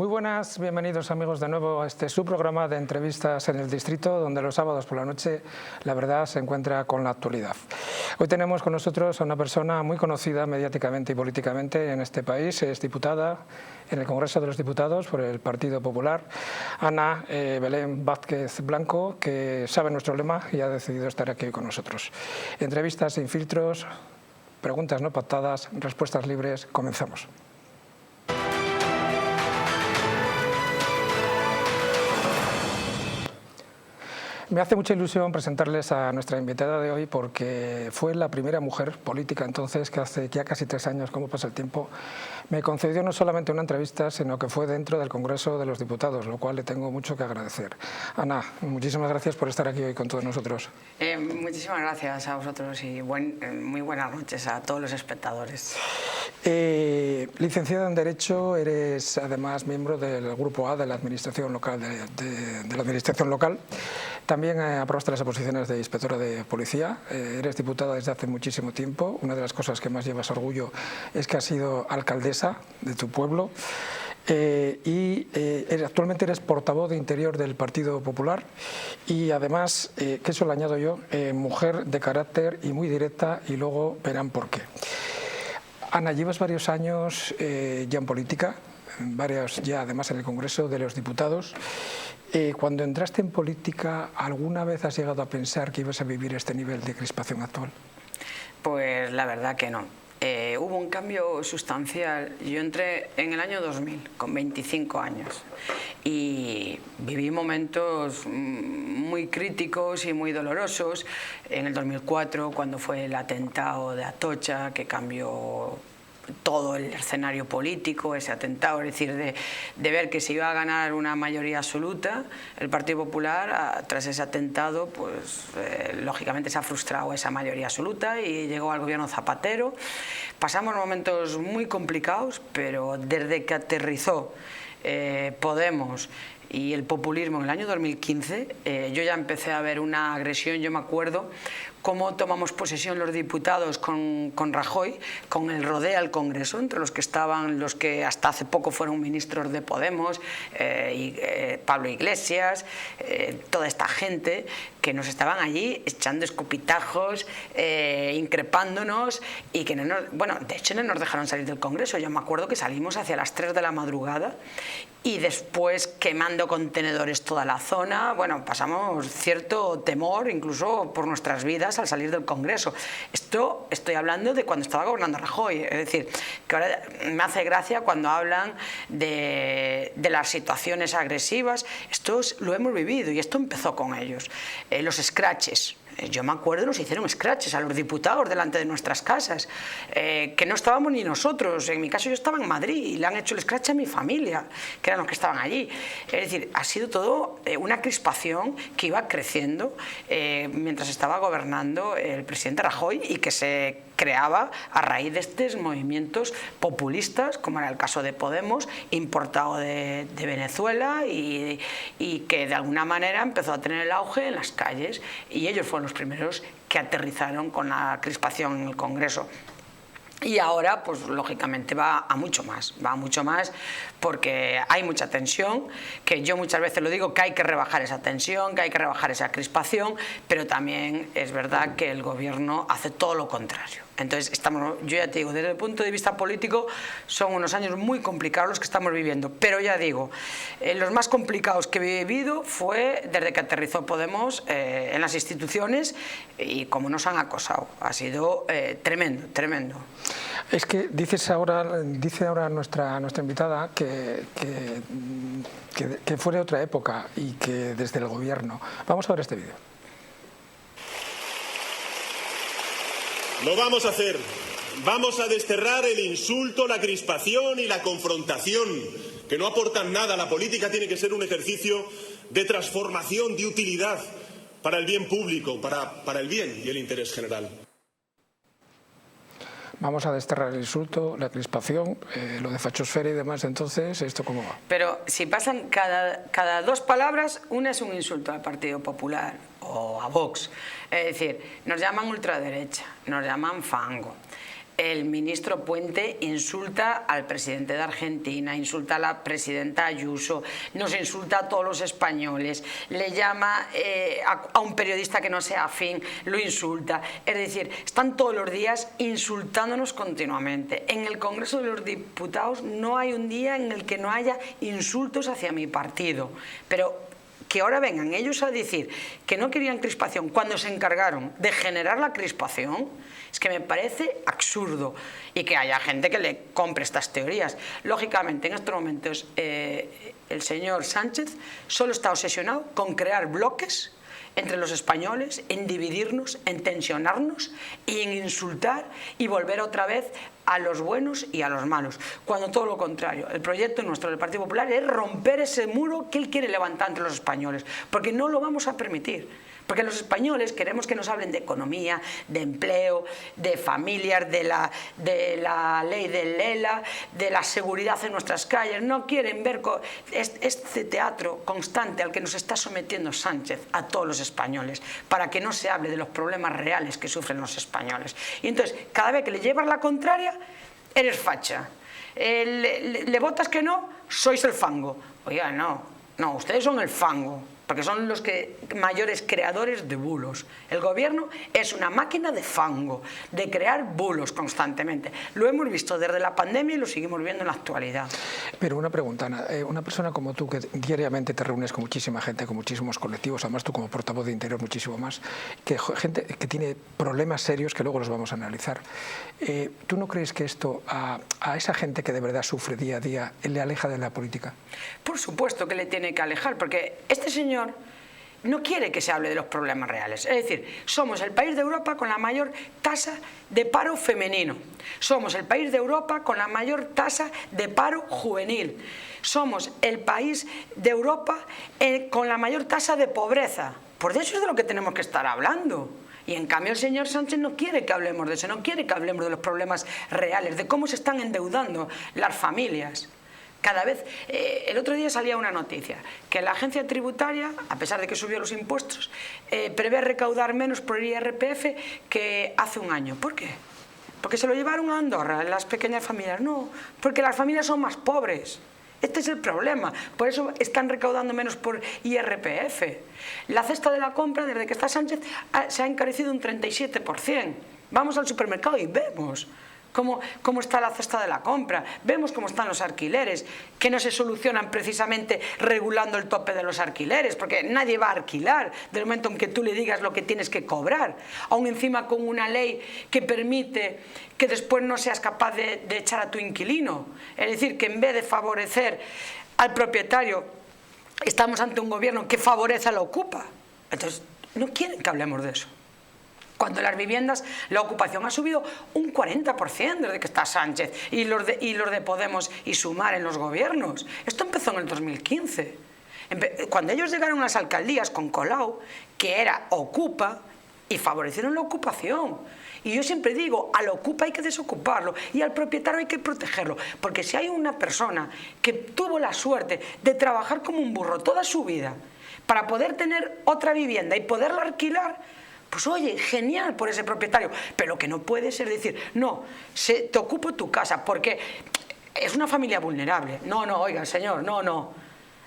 Muy buenas, bienvenidos amigos de nuevo a este su programa de entrevistas en el distrito, donde los sábados por la noche la verdad se encuentra con la actualidad. Hoy tenemos con nosotros a una persona muy conocida mediáticamente y políticamente en este país. Es diputada en el Congreso de los Diputados por el Partido Popular, Ana Belén Vázquez Blanco, que sabe nuestro lema y ha decidido estar aquí hoy con nosotros. Entrevistas sin filtros, preguntas no pactadas, respuestas libres. Comenzamos. Me hace mucha ilusión presentarles a nuestra invitada de hoy porque fue la primera mujer política entonces que hace ya casi 3 años, como pasa el tiempo, me concedió no solamente una entrevista, sino que fue dentro del Congreso de los Diputados, lo cual le tengo mucho que agradecer. Ana, muchísimas gracias por estar aquí hoy con todos nosotros. Muchísimas gracias a vosotros y muy buenas noches a todos los espectadores. Licenciada en Derecho, eres además miembro del Grupo A de la Administración Local. De la Administración Local. También aprobaste las oposiciones de inspectora de policía, eres diputada desde hace muchísimo tiempo. Una de las cosas que más llevas orgullo es que has sido alcaldesa de tu pueblo actualmente eres portavoz de Interior del Partido Popular y además, que eso lo añado yo, mujer de carácter y muy directa, y luego verán por qué. Ana, llevas varios años ya en política, varios ya además en el Congreso de los Diputados. Cuando entraste en política, ¿alguna vez has llegado a pensar que ibas a vivir este nivel de crispación actual? Pues la verdad que no. Hubo un cambio sustancial. Yo entré en el año 2000, con 25 años, y viví momentos muy críticos y muy dolorosos. En el 2004, cuando fue el atentado de Atocha, que cambió todo el escenario político, ese atentado, es decir, de ver que se iba a ganar una mayoría absoluta, el Partido Popular, tras ese atentado, pues lógicamente se ha frustrado esa mayoría absoluta y llegó al gobierno Zapatero. Pasamos momentos muy complicados, pero desde que aterrizó Podemos y el populismo en el año 2015, yo ya empecé a ver una agresión. Yo me acuerdo cómo tomamos posesión los diputados con Rajoy, con el rodeo al Congreso, entre los que estaban los que hasta hace poco fueron ministros de Podemos, Pablo Iglesias, toda esta gente que nos estaban allí echando escupitajos, increpándonos, y que bueno, de hecho no nos dejaron salir del Congreso. Yo me acuerdo que salimos hacia las 3 de la madrugada y después quemando contenedores toda la zona. Bueno, pasamos cierto temor incluso por nuestras vidas al salir del Congreso. Esto estoy hablando de cuando estaba gobernando Rajoy, es decir, que ahora me hace gracia cuando hablan de las situaciones agresivas. Esto lo hemos vivido y esto empezó con ellos. Los scratches. Yo me acuerdo, nos hicieron scratches a los diputados delante de nuestras casas, que no estábamos ni nosotros. En mi caso yo estaba en Madrid y le han hecho el scratch a mi familia, que eran los que estaban allí. Es decir, ha sido todo una crispación que iba creciendo mientras estaba gobernando el presidente Rajoy, y que se creaba a raíz de estos movimientos populistas, como era el caso de Podemos, importado de Venezuela, y que de alguna manera empezó a tener el auge en las calles, y ellos fueron los primeros que aterrizaron con la crispación en el Congreso. Y ahora, pues lógicamente va a mucho más porque hay mucha tensión, que yo muchas veces lo digo, que hay que rebajar esa tensión, que hay que rebajar esa crispación, pero también es verdad que el gobierno hace todo lo contrario. Entonces, yo ya te digo, desde el punto de vista político son unos años muy complicados los que estamos viviendo, pero ya digo, los más complicados que he vivido fue desde que aterrizó Podemos en las instituciones, y como nos han acosado, ha sido tremendo, tremendo. Es que dice ahora nuestra invitada que fue de otra época y que desde el gobierno. Vamos a ver este vídeo. Lo vamos a hacer. Vamos a desterrar el insulto, la crispación y la confrontación, que no aportan nada. La política tiene que ser un ejercicio de transformación, de utilidad para el bien público, para el bien y el interés general. Vamos a desterrar el insulto, la crispación, lo de fachosfera y demás. Entonces, ¿esto cómo va? Pero si pasan cada 2 palabras, una es un insulto al Partido Popular o a Vox. Es decir, nos llaman ultraderecha, nos llaman fango. el ministro Puente insulta al presidente de Argentina, insulta a la presidenta Ayuso, nos insulta a todos los españoles, le llama a un periodista que no sea afín, lo insulta. Es decir, están todos los días insultándonos continuamente. En el Congreso de los Diputados no hay un día en el que no haya insultos hacia mi partido. Pero que ahora vengan ellos a decir que no querían crispación cuando se encargaron de generar la crispación, es que me parece absurdo, y que haya gente que le compre estas teorías. Lógicamente, en estos momentos el señor Sánchez solo está obsesionado con crear bloques entre los españoles, en dividirnos, en tensionarnos y en insultar y volver otra vez a los buenos y a los malos, cuando todo lo contrario. El proyecto nuestro del Partido Popular es romper ese muro que él quiere levantar entre los españoles, porque no lo vamos a permitir. Porque los españoles queremos que nos hablen de economía, de empleo, de familias, de la ley del ELA, de la seguridad en nuestras calles. No quieren ver este teatro constante al que nos está sometiendo Sánchez a todos los españoles, para que no se hable de los problemas reales que sufren los españoles. Y entonces, cada vez que le llevas la contraria, eres facha. Le votas que no, sois el fango. Oiga, no, ustedes son el fango, porque son los mayores creadores de bulos. El gobierno es una máquina de fango, de crear bulos constantemente. Lo hemos visto desde la pandemia y lo seguimos viendo en la actualidad. Pero una pregunta, Ana, una persona como tú, que diariamente te reúnes con muchísima gente, con muchísimos colectivos, además tú como portavoz de Interior muchísimo más, gente que tiene problemas serios que luego los vamos a analizar. ¿Tú no crees que esto a esa gente que de verdad sufre día a día le aleja de la política? Por supuesto que le tiene que alejar, porque este señor no quiere que se hable de los problemas reales. Es decir, somos el país de Europa con la mayor tasa de paro femenino. Somos el país de Europa con la mayor tasa de paro juvenil. Somos el país de Europa con la mayor tasa de pobreza. Por eso es de lo que tenemos que estar hablando. Y en cambio el señor Sánchez no quiere que hablemos de eso, no quiere que hablemos de los problemas reales, de cómo se están endeudando las familias. Cada vez, el otro día salía una noticia, que la agencia tributaria, a pesar de que subió los impuestos, prevé recaudar menos por el IRPF que hace un año. ¿Por qué? ¿Porque se lo llevaron a Andorra, las pequeñas familias? No, porque las familias son más pobres. Este es el problema, por eso están recaudando menos por IRPF. La cesta de la compra, desde que está Sánchez, se ha encarecido un 37%. Vamos al supermercado y vemos cómo está la cesta de la compra, vemos cómo están los alquileres, que no se solucionan precisamente regulando el tope de los alquileres, porque nadie va a alquilar del momento en que tú le digas lo que tienes que cobrar, aún encima con una ley que permite que después no seas capaz de echar a tu inquilino. Es decir, que en vez de favorecer al propietario, estamos ante un gobierno que favorece al ocupa. Entonces, no quieren que hablemos de eso. Cuando las viviendas, la ocupación ha subido un 40% desde que está Sánchez y los de Podemos y Sumar en los gobiernos. Esto empezó en el 2015. Cuando ellos llegaron a las alcaldías con Colau, que era ocupa, y favorecieron la ocupación. Y yo siempre digo, al ocupa hay que desocuparlo y al propietario hay que protegerlo. Porque si hay una persona que tuvo la suerte de trabajar como un burro toda su vida para poder tener otra vivienda y poderla alquilar, pues oye, genial por ese propietario, pero lo que no puede ser decir, no, te ocupo tu casa porque es una familia vulnerable. No, oiga, señor, no.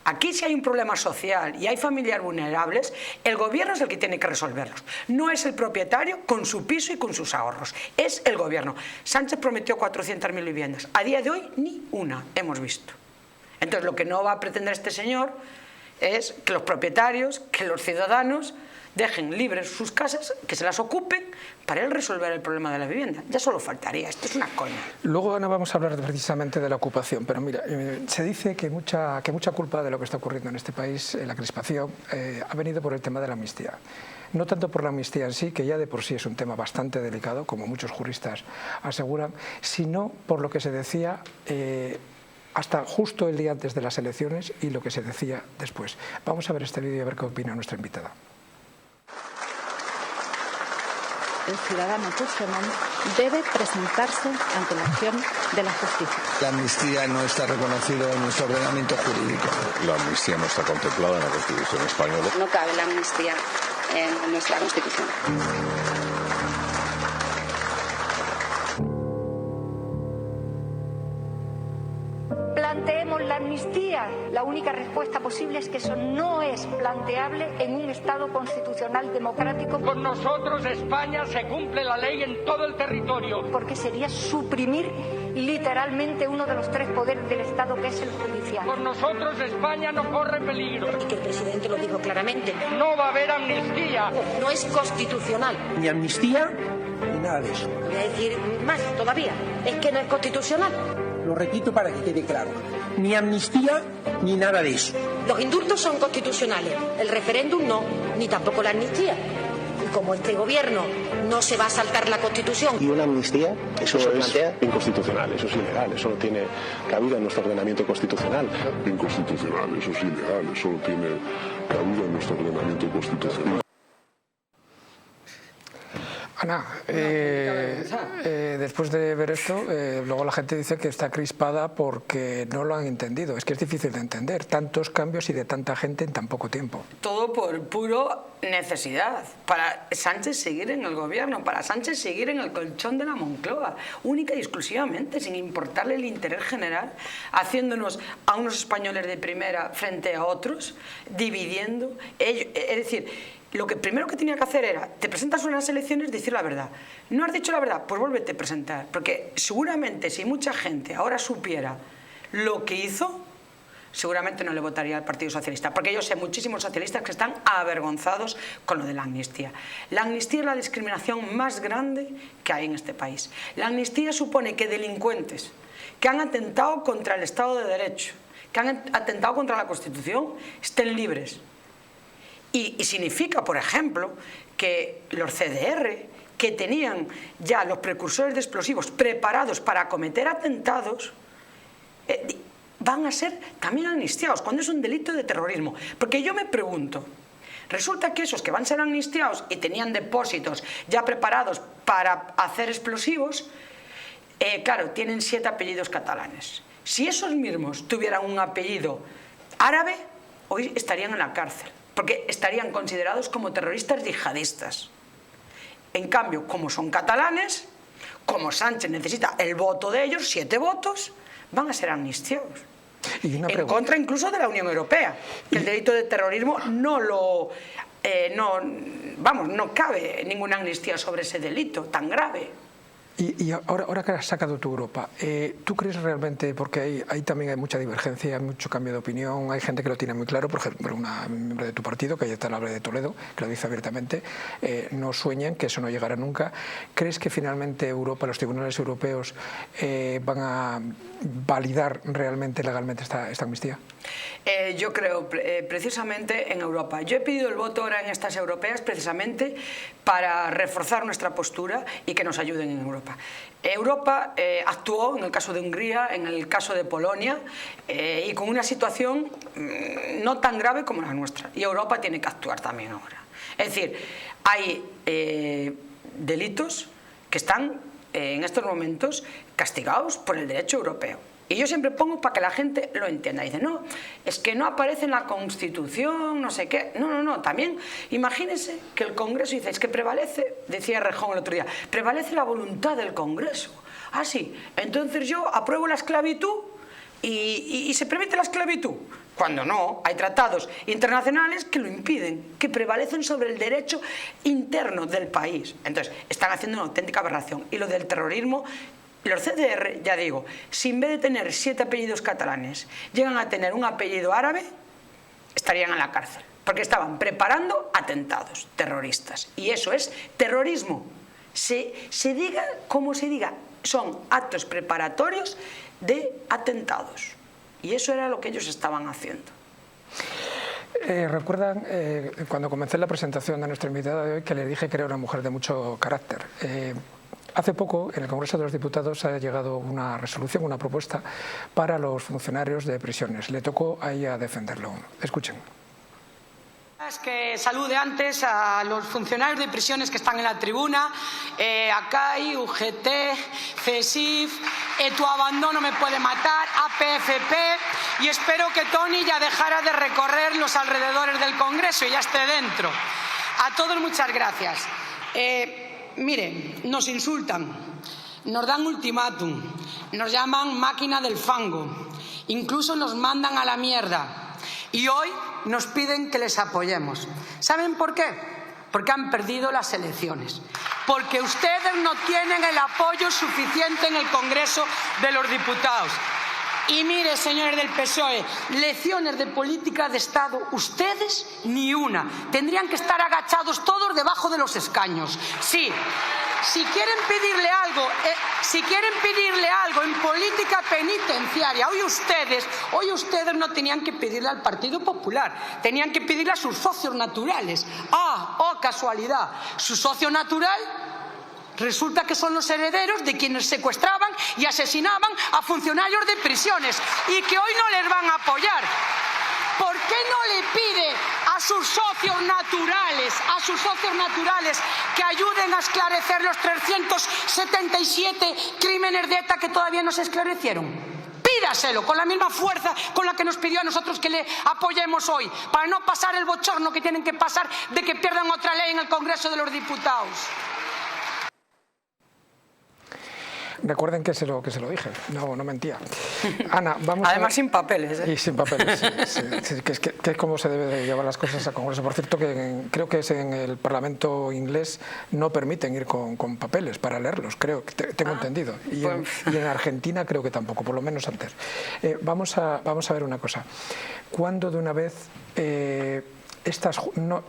Aquí si hay un problema social y hay familias vulnerables, el gobierno es el que tiene que resolverlos. No es el propietario con su piso y con sus ahorros, es el gobierno. Sánchez prometió 400.000 viviendas, a día de hoy ni una hemos visto. Entonces lo que no va a pretender este señor es que los propietarios, que los ciudadanos dejen libres sus casas, que se las ocupen para él resolver el problema de la vivienda. Ya solo faltaría, esto es una coña. Luego, Ana, vamos a hablar precisamente de la ocupación, pero mira, se dice que mucha culpa de lo que está ocurriendo en este país, la crispación, ha venido por el tema de la amnistía. No tanto por la amnistía en sí, que ya de por sí es un tema bastante delicado, como muchos juristas aseguran, sino por lo que se decía hasta justo el día antes de las elecciones y lo que se decía después. Vamos a ver este vídeo y a ver qué opina nuestra invitada. El ciudadano Puigdemont debe presentarse ante la acción de la justicia. La amnistía no está reconocida en nuestro ordenamiento jurídico. La amnistía no está contemplada en la Constitución española. No cabe la amnistía en nuestra Constitución. única respuesta posible es que eso no es planteable en un Estado constitucional democrático. Con nosotros España se cumple la ley en todo el territorio. Porque sería suprimir literalmente uno de los tres poderes del Estado, que es el judicial. Por nosotros España no corre peligro. Y que el presidente lo dijo claramente. No va a haber amnistía. No es constitucional. Ni amnistía ni nada de eso. Voy a decir más todavía. Es que no es constitucional. Lo repito para que quede claro. Ni amnistía ni nada de eso. Los indultos son constitucionales. El referéndum no, ni tampoco la amnistía. Y como este gobierno no se va a saltar la Constitución. ¿Y una amnistía? Eso se plantea inconstitucional, eso es ilegal, eso no tiene cabida en nuestro ordenamiento constitucional. Inconstitucional, eso es ilegal, eso no tiene cabida en nuestro ordenamiento constitucional. Ana, después de ver esto, luego la gente dice que está crispada porque no lo han entendido. Es que es difícil de entender, tantos cambios y de tanta gente en tan poco tiempo. Todo por puro necesidad, para Sánchez seguir en el gobierno, para Sánchez seguir en el colchón de la Moncloa, única y exclusivamente, sin importarle el interés general, haciéndonos a unos españoles de primera frente a otros, dividiendo. Es decir, lo que primero que tenía que hacer era, te presentas a unas elecciones, decir la verdad. ¿No has dicho la verdad? Pues vuélvete a presentar. Porque seguramente si mucha gente ahora supiera lo que hizo, seguramente no le votaría al Partido Socialista. Porque yo sé muchísimos socialistas que están avergonzados con lo de la amnistía. La amnistía es la discriminación más grande que hay en este país. La amnistía supone que delincuentes que han atentado contra el Estado de Derecho, que han atentado contra la Constitución, estén libres. Y significa, por ejemplo, que los CDR, que tenían ya los precursores de explosivos preparados para cometer atentados, van a ser también amnistiados, cuando es un delito de terrorismo. Porque yo me pregunto, resulta que esos que van a ser amnistiados y tenían depósitos ya preparados para hacer explosivos, claro, tienen 7 apellidos catalanes. Si esos mismos tuvieran un apellido árabe, hoy estarían en la cárcel, porque estarían considerados como terroristas yihadistas. En cambio, como son catalanes, como Sánchez necesita el voto de ellos, 7 votos, van a ser amnistiados. En contra incluso de la Unión Europea, que el delito de terrorismo no cabe ninguna amnistía sobre ese delito tan grave. Y ahora que has sacado tu Europa, ¿tú crees realmente, porque ahí también hay mucha divergencia, hay mucho cambio de opinión, hay gente que lo tiene muy claro, por ejemplo, una miembro de tu partido, que está la de Toledo, que lo dice abiertamente, no sueñan que eso no llegará nunca? ¿Crees que finalmente Europa, los tribunales europeos, van a validar realmente, legalmente esta amnistía? Yo creo precisamente en Europa. Yo he pedido el voto ahora en estas europeas precisamente para reforzar nuestra postura y que nos ayuden en Europa. Europa actuó en el caso de Hungría, en el caso de Polonia, y con una situación no tan grave como la nuestra. Y Europa tiene que actuar también ahora. Es decir, hay delitos que están en estos momentos castigados por el derecho europeo. Y yo siempre pongo para que la gente lo entienda. Dice, no, es que no aparece en la Constitución, no sé qué. No, también imagínense que el Congreso dice, es que prevalece, decía Rejón el otro día, prevalece la voluntad del Congreso. Ah, sí, entonces yo apruebo la esclavitud y se permite la esclavitud. Cuando no, hay tratados internacionales que lo impiden, que prevalecen sobre el derecho interno del país. Entonces, están haciendo una auténtica aberración. Y lo del terrorismo, los CDR, ya digo, si en vez de tener 7 apellidos catalanes llegan a tener un apellido árabe, estarían en la cárcel, porque estaban preparando atentados terroristas. Y eso es terrorismo. Se diga como se diga, son actos preparatorios de atentados. Y eso era lo que ellos estaban haciendo. ¿Recuerdan cuando comencé la presentación de nuestra invitada de hoy que le dije que era una mujer de mucho carácter? Hace poco, en el Congreso de los Diputados, ha llegado una resolución, una propuesta para los funcionarios de prisiones. Le tocó a ella defenderlo. Escuchen. Es que salude antes a los funcionarios de prisiones que están en la tribuna, ACAI, UGT, CESIF, Tu Abandono Me Puede Matar, APFP, y espero que Tony ya dejara de recorrer los alrededores del Congreso y ya esté dentro. A todos muchas gracias. Miren, nos insultan, nos dan ultimátum, nos llaman máquina del fango incluso nos mandan a la mierda y hoy nos piden que les apoyemos. ¿Saben por qué? Porque han perdido las elecciones, porque ustedes no tienen el apoyo suficiente en el Congreso de los Diputados. Y mire, señores del PSOE, lecciones de política de Estado, ustedes ni una. Tendrían que estar agachados todos debajo de los escaños. Sí, si quieren pedirle algo en política penitenciaria, hoy ustedes no tenían que pedirle al Partido Popular, tenían que pedirle a sus socios naturales. ¡Oh, casualidad! Su socio natural resulta que son los herederos de quienes secuestraban y asesinaban a funcionarios de prisiones y que hoy no les van a apoyar. ¿Por qué no le pide a sus socios naturales que ayuden a esclarecer los 377 crímenes de ETA que todavía no se esclarecieron? Pídaselo con la misma fuerza con la que nos pidió a nosotros que le apoyemos hoy, para no pasar el bochorno que tienen que pasar de que pierdan otra ley en el Congreso de los Diputados. Recuerden que se lo dije, no mentía. Ana, vamos además sin papeles. Y sin papeles, sí, que es como se debe de llevar las cosas al Congreso. Por cierto, que creo que en el Parlamento inglés no permiten ir con papeles para leerlos, creo, que tengo entendido. Y en Argentina creo que tampoco, por lo menos antes. Vamos a ver una cosa. ¿Cuándo de una vez estas,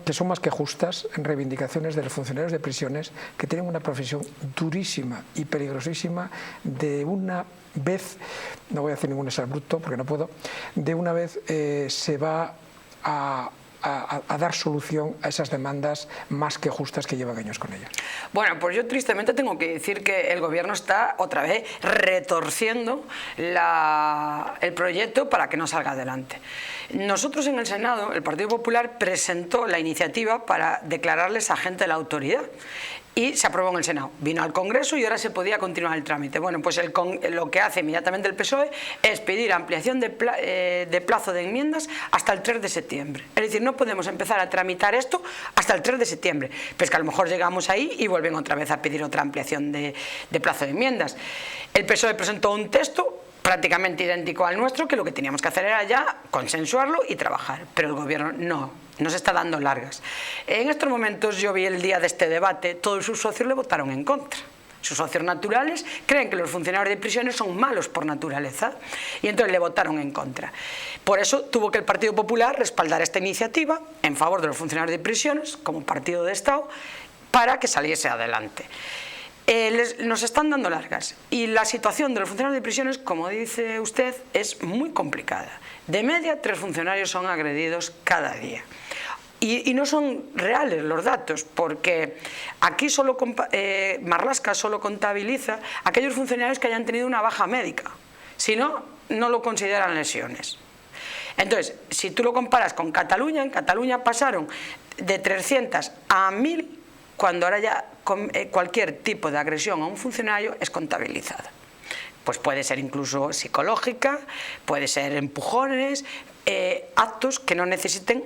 que son más que justas, reivindicaciones de los funcionarios de prisiones que tienen una profesión durísima y peligrosísima, de una vez, no voy a decir ningún exabrupto porque no puedo, de una vez se va a dar solución a esas demandas más que justas que llevan años con ellas? Bueno, pues yo tristemente tengo que decir que el Gobierno está otra vez retorciendo el proyecto para que no salga adelante. Nosotros en el Senado, el Partido Popular presentó la iniciativa para declararles agente de la autoridad y se aprobó en el Senado. Vino al Congreso y ahora se podía continuar el trámite. Bueno, pues lo que hace inmediatamente el PSOE es pedir ampliación de plazo de enmiendas hasta el 3 de septiembre. Es decir, no podemos empezar a tramitar esto hasta el 3 de septiembre. Pues que a lo mejor llegamos ahí y vuelven otra vez a pedir otra ampliación de plazo de enmiendas. El PSOE presentó un texto prácticamente idéntico al nuestro, que lo que teníamos que hacer era ya consensuarlo y trabajar, pero el Gobierno no se está dando largas. En estos momentos yo vi el día de este debate, todos sus socios le votaron en contra. Sus socios naturales creen que los funcionarios de prisiones son malos por naturaleza y entonces le votaron en contra. Por eso tuvo que el Partido Popular respaldar esta iniciativa en favor de los funcionarios de prisiones como partido de Estado para que saliese adelante. Nos están dando largas y la situación de los funcionarios de prisiones, como dice usted, es muy complicada. De media, 3 funcionarios son agredidos cada día. Y no son reales los datos, porque aquí Marlaska solo contabiliza aquellos funcionarios que hayan tenido una baja médica. Si no, no lo consideran lesiones. Entonces, si tú lo comparas con Cataluña, en Cataluña pasaron de 300 a 1000, cuando ahora ya cualquier tipo de agresión a un funcionario es contabilizada. Pues puede ser incluso psicológica, puede ser empujones, actos que no necesiten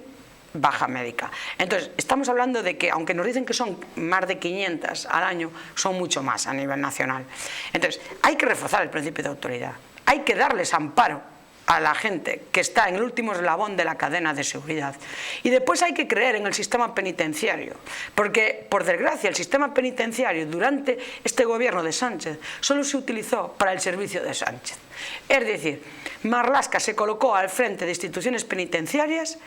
baja médica. Entonces, estamos hablando de que, aunque nos dicen que son más de 500 al año, son mucho más a nivel nacional. Entonces, hay que reforzar el principio de autoridad, hay que darles amparo a la gente que está en el último eslabón de la cadena de seguridad. Y después hay que creer en el sistema penitenciario, porque, por desgracia, el sistema penitenciario durante este gobierno de Sánchez solo se utilizó para el servicio de Sánchez. Es decir, Marlaska se colocó al frente de instituciones penitenciarias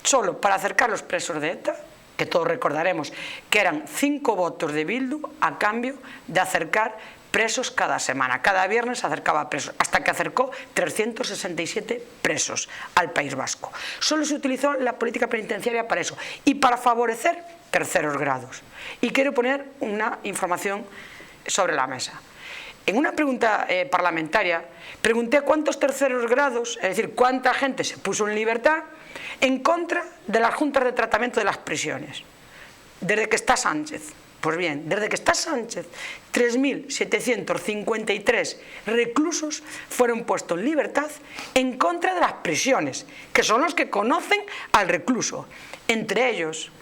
solo para acercar los presos de ETA, que todos recordaremos que eran 5 votos de Bildu a cambio de acercar presos cada semana. Cada viernes acercaba presos, hasta que acercó 367 presos al País Vasco. Solo se utilizó la política penitenciaria para eso y para favorecer terceros grados. Y quiero poner una información sobre la mesa. En una pregunta parlamentaria pregunté cuántos terceros grados, es decir, cuánta gente se puso en libertad en contra de las juntas de tratamiento de las prisiones desde que está Sánchez. Pues bien, desde que está Sánchez, 3.753 reclusos fueron puestos en libertad en contra de las prisiones, que son los que conocen al recluso. Entre ellos,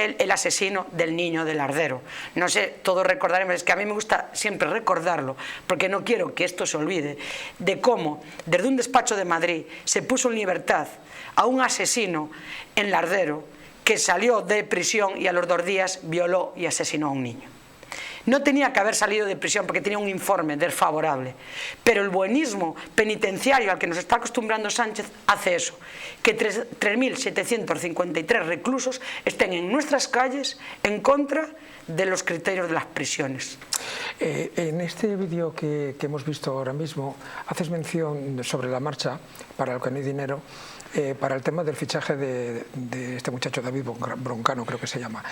el asesino del niño del Ardero. No sé, todos recordaremos, es que a mí me gusta siempre recordarlo, porque no quiero que esto se olvide, de cómo desde un despacho de Madrid se puso en libertad a un asesino en Lardero que salió de prisión y a los 2 días violó y asesinó a un niño. No tenía que haber salido de prisión porque tenía un informe desfavorable, pero el buenismo penitenciario al que nos está acostumbrando Sánchez hace eso, que 3.753 reclusos estén en nuestras calles en contra de los criterios de las prisiones. En este vídeo que hemos visto ahora mismo, haces mención sobre la marcha para el que no hay dinero, para el tema del fichaje de este muchacho David Broncano, creo que se llama.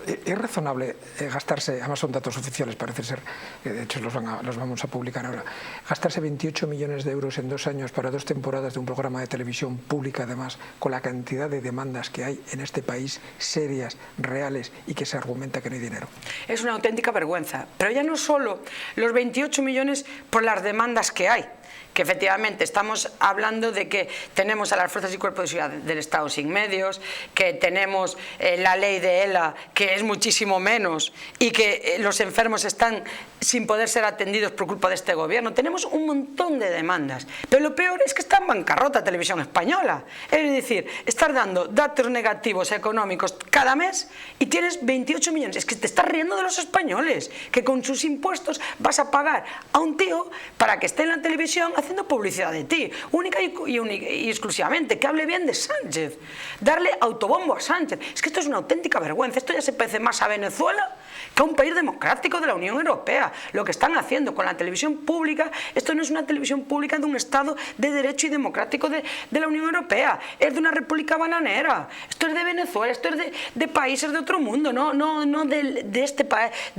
¿Es razonable gastarse, además son datos oficiales, parece ser, de hecho los vamos a publicar ahora, gastarse 28 millones de euros en 2 años para 2 temporadas de un programa de televisión pública, además, con la cantidad de demandas que hay en este país, serias, reales, y que se argumenta que no hay dinero? Es una auténtica vergüenza, pero ya no solo los 28 millones por las demandas que hay, que efectivamente estamos hablando de que tenemos a las fuerzas y cuerpos de seguridad del Estado sin medios, que tenemos la ley de ELA, que es muchísimo menos, y que los enfermos están sin poder ser atendidos por culpa de este gobierno. Tenemos un montón de demandas, pero lo peor es que está en bancarrota Televisión Española. Es decir, estás dando datos negativos económicos cada mes y tienes 28 millones. Es que te estás riendo de los españoles, que con sus impuestos vas a pagar a un tío para que esté en la televisión haciendo publicidad de ti, única y exclusivamente, que hable bien de Sánchez, darle autobombo a Sánchez. Es que esto es una auténtica vergüenza. Esto ya se parece más a Venezuela que a un país democrático de la Unión Europea. Lo que están haciendo con la televisión pública, esto no es una televisión pública de un Estado de derecho y democrático de la Unión Europea, es de una república bananera. Esto es de Venezuela, esto es de países de otro mundo, no de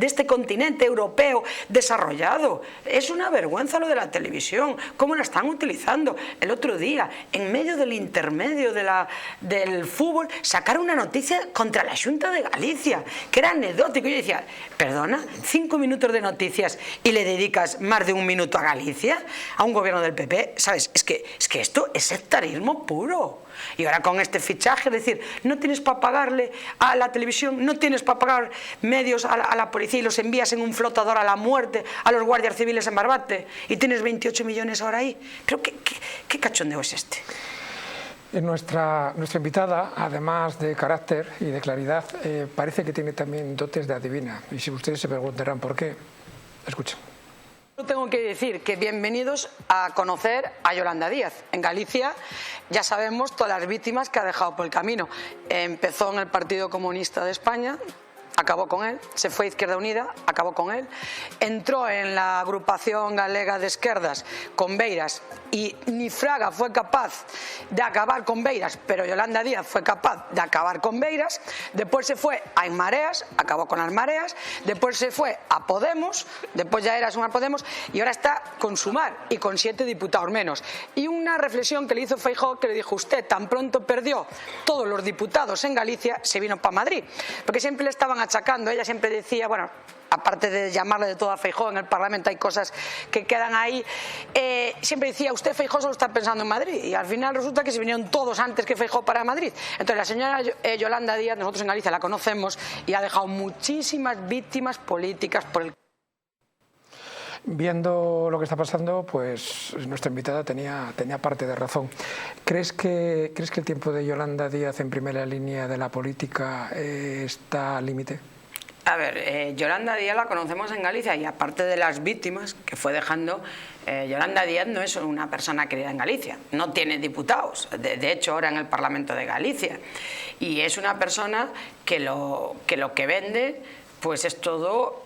este continente europeo desarrollado. Es una vergüenza lo de la televisión, cómo la están utilizando. El otro día, en medio del intermedio del fútbol, sacaron una noticia contra la Xunta de Galicia, que era anecdótico. Yo decía, perdona, 5 minutos de noticias y le dedicas más de 1 minuto a Galicia, a un gobierno del PP, ¿sabes? Es que esto es sectarismo puro. Y ahora con este fichaje, es decir, no tienes para pagarle a la televisión, no tienes para pagar medios a la policía y los envías en un flotador a la muerte a los guardias civiles en Barbate y tienes 28 millones ahora ahí. ¿Pero qué cachondeo es este? Nuestra invitada, además de carácter y de claridad, parece que tiene también dotes de adivina. Y si ustedes se preguntarán por qué, escuchen. Tengo que decir que bienvenidos a conocer a Yolanda Díaz. En Galicia ya sabemos todas las víctimas que ha dejado por el camino. Empezó en el Partido Comunista de España, acabó con él, se fue a Izquierda Unida, acabó con él, entró en la agrupación galega de izquierdas con Beiras y ni Fraga fue capaz de acabar con Beiras, pero Yolanda Díaz fue capaz de acabar con Beiras. Después se fue a En Mareas, acabó con las Mareas, después se fue a Podemos, después ya era Sumar Podemos y ahora está con Sumar y con 7 diputados menos. Y una reflexión que le hizo Feijóo, que le dijo: usted tan pronto perdió todos los diputados en Galicia, se vino para Madrid, porque siempre le estaban achacando. Ella siempre decía, bueno, aparte de llamarle de todo a Feijóo, en el Parlamento hay cosas que quedan ahí, siempre decía, usted Feijóo solo está pensando en Madrid, y al final resulta que se vinieron todos antes que Feijóo para Madrid. Entonces la señora Yolanda Díaz, nosotros en Galicia la conocemos y ha dejado muchísimas víctimas políticas por el... Viendo lo que está pasando, pues nuestra invitada tenía parte de razón. ¿Crees que el tiempo de Yolanda Díaz en primera línea de la política está al límite? A ver, Yolanda Díaz la conocemos en Galicia y aparte de las víctimas que fue dejando, Yolanda Díaz no es una persona querida en Galicia, no tiene diputados, de hecho ahora en el Parlamento de Galicia, y es una persona que lo que vende pues es todo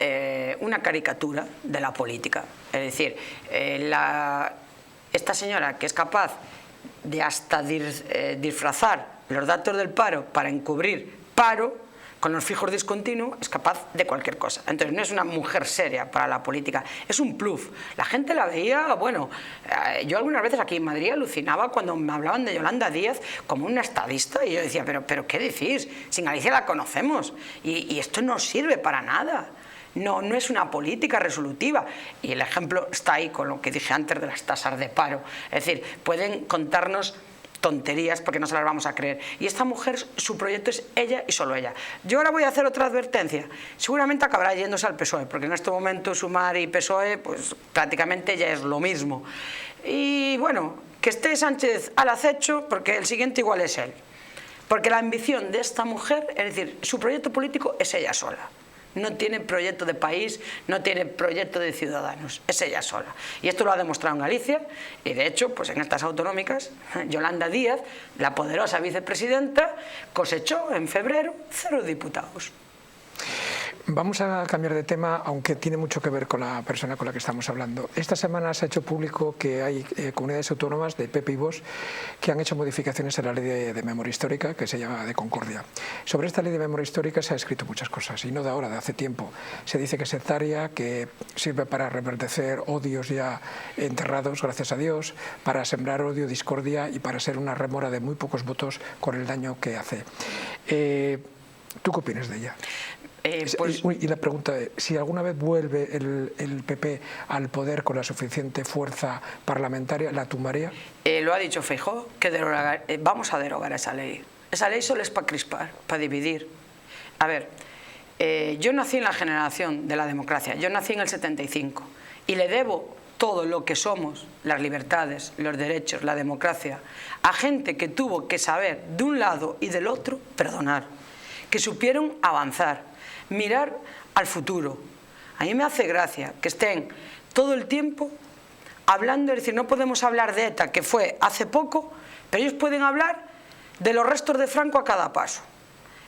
una caricatura de la política. Es decir, esta señora que es capaz de hasta disfrazar los datos del paro para encubrir paro con los fijos discontinuos, es capaz de cualquier cosa. Entonces no es una mujer seria para la política, es un plus. La gente la veía, bueno, yo algunas veces aquí en Madrid alucinaba cuando me hablaban de Yolanda Díaz como una estadista y yo decía, pero ¿qué decís? Si en Galicia la conocemos y esto no sirve para nada. No es una política resolutiva y el ejemplo está ahí con lo que dije antes de las tasas de paro. Es decir, pueden contarnos tonterías porque no se las vamos a creer. Y esta mujer, su proyecto es ella y solo ella. Yo ahora voy a hacer otra advertencia. Seguramente acabará yéndose al PSOE, porque en este momento Sumar y PSOE pues prácticamente ya es lo mismo. Y bueno, que esté Sánchez al acecho, porque el siguiente igual es él. Porque la ambición de esta mujer, es decir, su proyecto político es ella sola. No tiene proyecto de país, no tiene proyecto de ciudadanos, es ella sola. Y esto lo ha demostrado en Galicia, y de hecho, pues en estas autonómicas, Yolanda Díaz, la poderosa vicepresidenta, cosechó en febrero 0 diputados. Vamos a cambiar de tema, aunque tiene mucho que ver con la persona con la que estamos hablando. Esta semana se ha hecho público que hay comunidades autónomas de PP y Vox que han hecho modificaciones en la ley de memoria histórica, que se llama de Concordia. Sobre esta ley de memoria histórica se ha escrito muchas cosas, y no de ahora, de hace tiempo. Se dice que es sectaria, que sirve para reverdecer odios ya enterrados, gracias a Dios, para sembrar odio, discordia y para ser una rémora de muy pocos votos con el daño que hace. ¿Tú qué opinas de ella? Y la pregunta es, si alguna vez vuelve el PP al poder con la suficiente fuerza parlamentaria, ¿la tumbaría? Lo ha dicho Feijóo, que vamos a derogar esa ley. Esa ley solo es para crispar, para dividir. A ver, yo nací en la generación de la democracia, yo nací en el 75 y le debo todo lo que somos, las libertades, los derechos, la democracia, a gente que tuvo que saber de un lado y del otro perdonar, que supieron avanzar, mirar al futuro. A mí me hace gracia que estén todo el tiempo hablando, es decir, no podemos hablar de ETA, que fue hace poco, pero ellos pueden hablar de los restos de Franco a cada paso.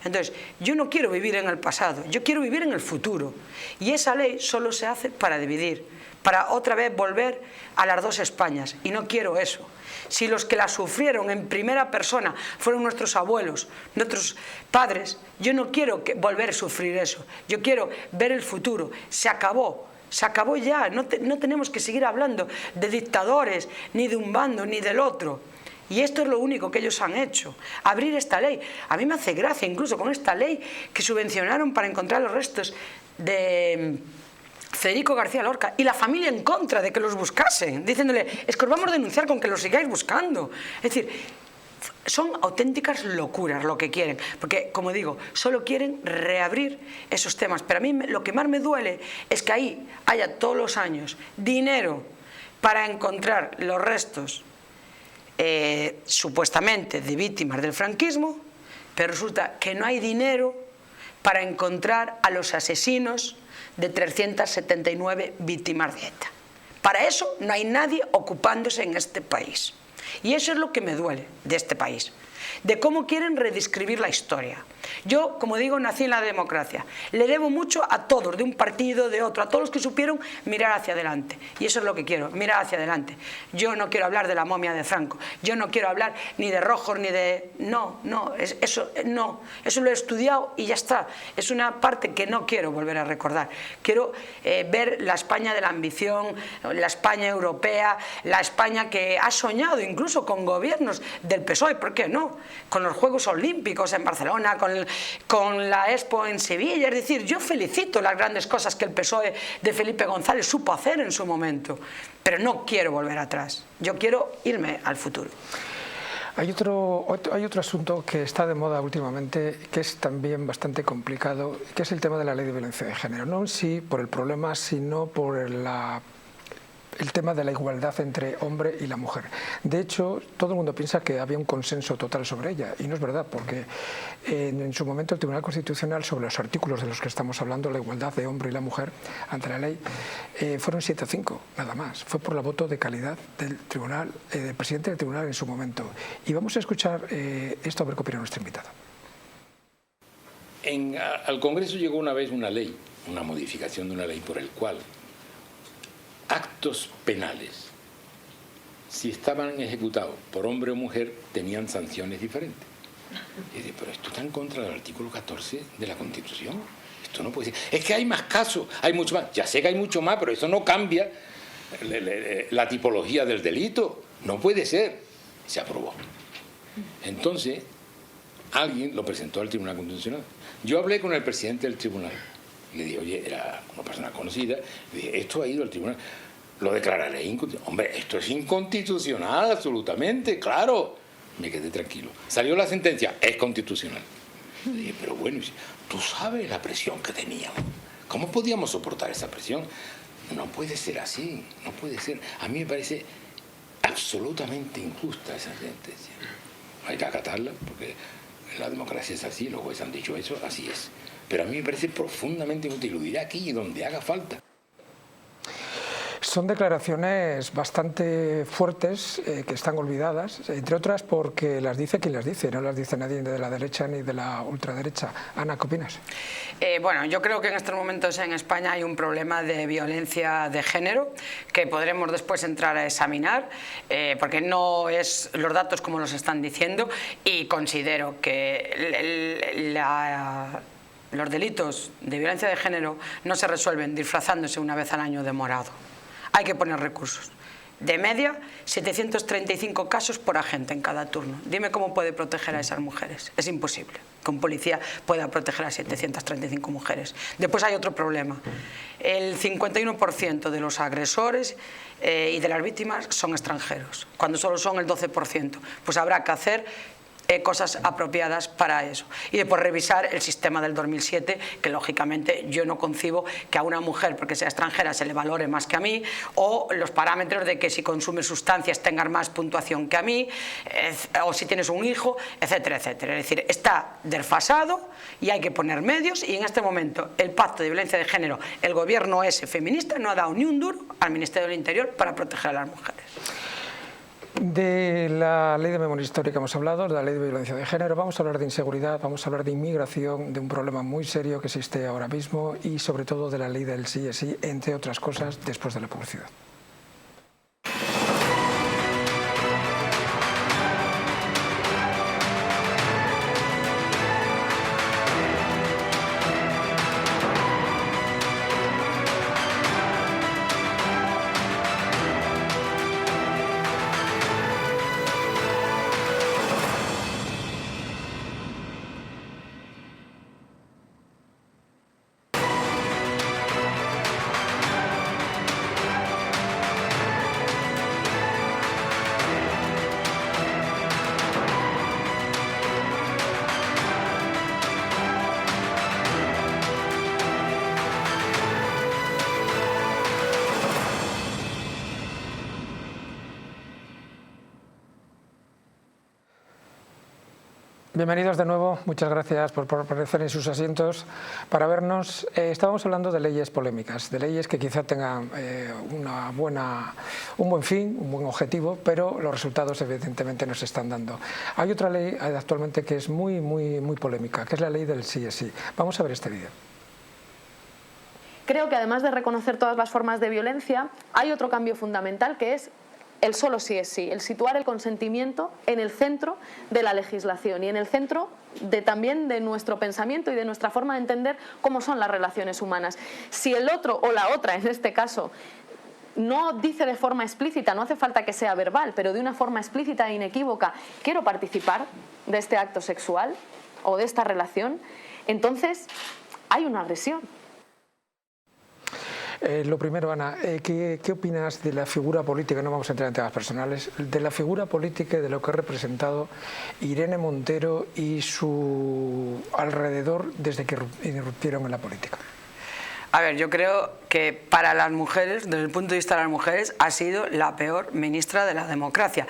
Entonces, yo no quiero vivir en el pasado, yo quiero vivir en el futuro. Y esa ley solo se hace para dividir, para otra vez volver a las dos Españas. Y no quiero eso. Si los que la sufrieron en primera persona fueron nuestros abuelos, nuestros padres, yo no quiero volver a sufrir eso. Yo quiero ver el futuro. Se acabó ya. No tenemos que seguir hablando de dictadores, ni de un bando, ni del otro. Y esto es lo único que ellos han hecho, abrir esta ley. A mí me hace gracia, incluso con esta ley que subvencionaron para encontrar los restos de Federico García Lorca y la familia en contra de que los buscasen, diciéndole, es que os vamos a denunciar con que los sigáis buscando. Es decir, son auténticas locuras lo que quieren, porque, como digo, solo quieren reabrir esos temas. Pero a mí lo que más me duele es que ahí haya todos los años dinero para encontrar los restos supuestamente de víctimas del franquismo, pero resulta que no hay dinero para encontrar a los asesinos de 379 víctimas de ETA. Para eso no hay nadie ocupándose en este país. Y eso es lo que me duele de este país, de cómo quieren redescribir la historia. Yo, como digo, nací en la democracia. Le debo mucho a todos, de un partido, de otro, a todos los que supieron mirar hacia adelante. Y eso es lo que quiero, mirar hacia adelante. Yo no quiero hablar de la momia de Franco. Yo no quiero hablar ni de Rojos, ni de... No, eso lo he estudiado y ya está. Es una parte que no quiero volver a recordar. Quiero ver la España de la ambición, la España europea, la España que ha soñado incluso con gobiernos del PSOE, ¿por qué no? Con los Juegos Olímpicos en Barcelona, con la Expo en Sevilla. Es decir, yo felicito las grandes cosas que el PSOE de Felipe González supo hacer en su momento, pero no quiero volver atrás, yo quiero irme al futuro. Hay otro asunto que está de moda últimamente, que es también bastante complicado, que es el tema de la ley de violencia de género. No en sí por el problema, sino por el tema de la igualdad entre hombre y la mujer. De hecho, todo el mundo piensa que había un consenso total sobre ella, y no es verdad, porque en su momento el Tribunal Constitucional, sobre los artículos de los que estamos hablando, la igualdad de hombre y la mujer ante la ley, fueron 7-5, nada más. Fue por la voto de calidad del tribunal, del presidente del tribunal en su momento. Y vamos a escuchar esto, a ver qué opina nuestro invitado. Al Congreso llegó una vez una ley, una modificación de una ley por el cual actos penales, si estaban ejecutados por hombre o mujer, tenían sanciones diferentes. Y dice, pero esto está en contra del artículo 14 de la Constitución. Esto no puede ser. Es que hay más casos, hay mucho más. Ya sé que hay mucho más, pero eso no cambia la tipología del delito. No puede ser. Se aprobó. Entonces, alguien lo presentó al Tribunal Constitucional. Yo hablé con el presidente del tribunal. Le dije, oye, era una persona conocida. Le dije, esto ha ido al tribunal. Lo declararé inconstitucional. Hombre, esto es inconstitucional, absolutamente, claro. Me quedé tranquilo. Salió la sentencia, es constitucional. Dije, pero bueno, tú sabes la presión que teníamos. ¿Cómo podíamos soportar esa presión? No puede ser así, no puede ser. A mí me parece absolutamente injusta esa sentencia. Hay que acatarla, porque la democracia es así, los jueces han dicho eso, así es. Pero a mí me parece profundamente inútil, lo diré aquí y donde haga falta. Son declaraciones bastante fuertes que están olvidadas, entre otras porque las dice quien las dice, no las dice nadie de la derecha ni de la ultraderecha. Ana, ¿qué opinas? Bueno, yo creo que en estos momentos en España hay un problema de violencia de género que podremos después entrar a examinar, porque no es los datos como los están diciendo, y considero que los delitos de violencia de género no se resuelven disfrazándose una vez al año de morado. Hay que poner recursos. De media, 735 casos por agente en cada turno. Dime cómo puede proteger a esas mujeres. Es imposible que un policía pueda proteger a 735 mujeres. Después hay otro problema. El 51% de los agresores y de las víctimas son extranjeros, cuando solo son el 12%. Pues habrá que hacer cosas apropiadas para eso. Y después revisar el sistema del 2007, que lógicamente yo no concibo que a una mujer, porque sea extranjera, se le valore más que a mí, o los parámetros de que si consumes sustancias tengas más puntuación que a mí, o si tienes un hijo, etcétera, etcétera. Es decir, está desfasado y hay que poner medios, y en este momento el pacto de violencia de género, el gobierno ese feminista no ha dado ni un duro al Ministerio del Interior para proteger a las mujeres. De la ley de memoria histórica hemos hablado, de la ley de violencia de género, vamos a hablar de inseguridad, vamos a hablar de inmigración, de un problema muy serio que existe ahora mismo y sobre todo de la ley del sí es sí, entre otras cosas, después de la publicidad. Bienvenidos de nuevo, muchas gracias por permanecer en sus asientos para vernos. Estábamos hablando de leyes polémicas, de leyes que quizá tengan un buen fin, un buen objetivo, pero los resultados evidentemente no se están dando. Hay otra ley actualmente que es muy polémica, que es la ley del sí es sí. Vamos a ver este vídeo. Creo que además de reconocer todas las formas de violencia, hay otro cambio fundamental que es el solo sí es sí, el situar el consentimiento en el centro de la legislación y en el centro también de nuestro pensamiento y de nuestra forma de entender cómo son las relaciones humanas. Si el otro o la otra, en este caso, no dice de forma explícita, no hace falta que sea verbal, pero de una forma explícita e inequívoca, quiero participar de este acto sexual o de esta relación, entonces hay una agresión. Lo primero, Ana, ¿qué opinas de la figura política, no vamos a entrar en temas personales, de la figura política y de lo que ha representado Irene Montero y su alrededor desde que irrumpieron en la política? A ver, yo creo que para las mujeres, desde el punto de vista de las mujeres, ha sido la peor ministra de la democracia.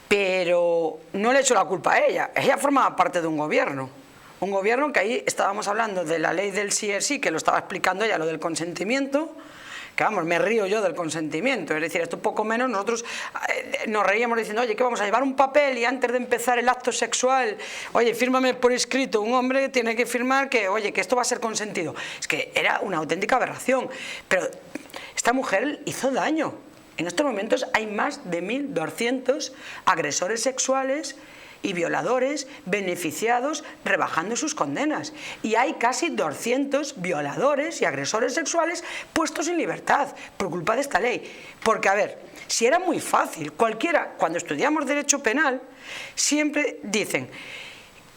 Pero no le echo la culpa a ella, ella formaba parte de un gobierno. Un gobierno que ahí estábamos hablando de la ley del sí es sí, que lo estaba explicando ella, lo del consentimiento, que vamos, me río yo del consentimiento, es decir, esto poco menos nosotros nos reíamos diciendo, oye, que vamos a llevar un papel y antes de empezar el acto sexual, oye, fírmame por escrito, un hombre tiene que firmar que, oye, que esto va a ser consentido. Es que era una auténtica aberración, pero esta mujer hizo daño. En estos momentos hay más de 1.200 agresores sexuales y violadores beneficiados rebajando sus condenas. Y hay casi 200 violadores y agresores sexuales puestos en libertad por culpa de esta ley. Porque, a ver, si era muy fácil, cualquiera, cuando estudiamos derecho penal, siempre dicen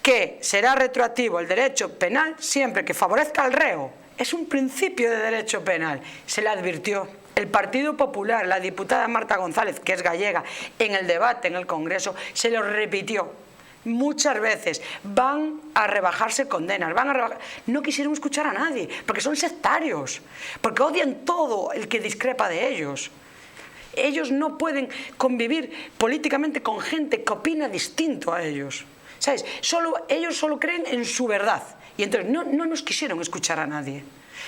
que será retroactivo el derecho penal siempre que favorezca al reo. Es un principio de derecho penal. Se le advirtió el Partido Popular, la diputada Marta González, que es gallega, en el debate en el Congreso, se lo repitió muchas veces. Van a rebajarse condenas, no quisieron escuchar a nadie, porque son sectarios, porque odian todo el que discrepa de ellos. Ellos no pueden convivir políticamente con gente que opina distinto a ellos. ¿Sabes? Ellos solo creen en su verdad. Y entonces no nos quisieron escuchar a nadie.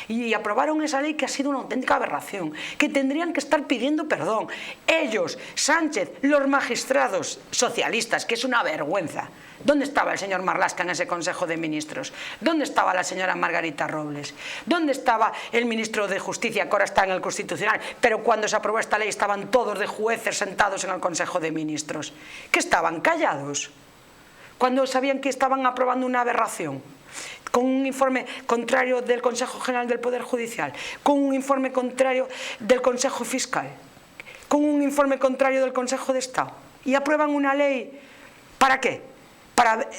Y aprobaron esa ley que ha sido una auténtica aberración, que tendrían que estar pidiendo perdón. Ellos, Sánchez, los magistrados socialistas, que es una vergüenza. ¿Dónde estaba el señor Marlaska en ese Consejo de Ministros? ¿Dónde estaba la señora Margarita Robles? ¿Dónde estaba el ministro de Justicia, que ahora está en el Constitucional? Pero cuando se aprobó esta ley estaban todos de jueces sentados en el Consejo de Ministros. ¿Qué estaban? ¿Callados? Cuando sabían que estaban aprobando una aberración, con un informe contrario del Consejo General del Poder Judicial, con un informe contrario del Consejo Fiscal, con un informe contrario del Consejo de Estado, y aprueban una ley. ¿Para qué?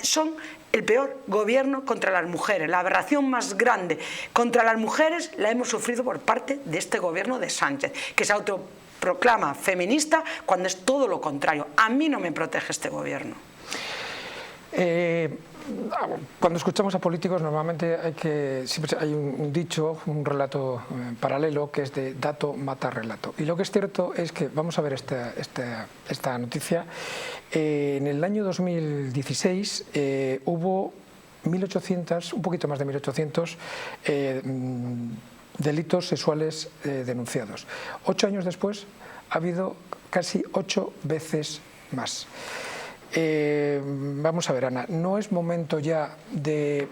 Son el peor gobierno contra las mujeres. La aberración más grande contra las mujeres la hemos sufrido por parte de este gobierno de Sánchez, que se autoproclama feminista cuando es todo lo contrario. A mí no me protege este gobierno. Cuando escuchamos a políticos normalmente siempre hay un dicho, un relato paralelo, que es de dato mata relato. Y lo que es cierto es que, vamos a ver esta noticia, en el año 2016 hubo 1.800, un poquito más de 1.800 delitos sexuales denunciados. 8 años después ha habido casi 8 veces más. Vamos a ver, Ana, ¿no es momento ya de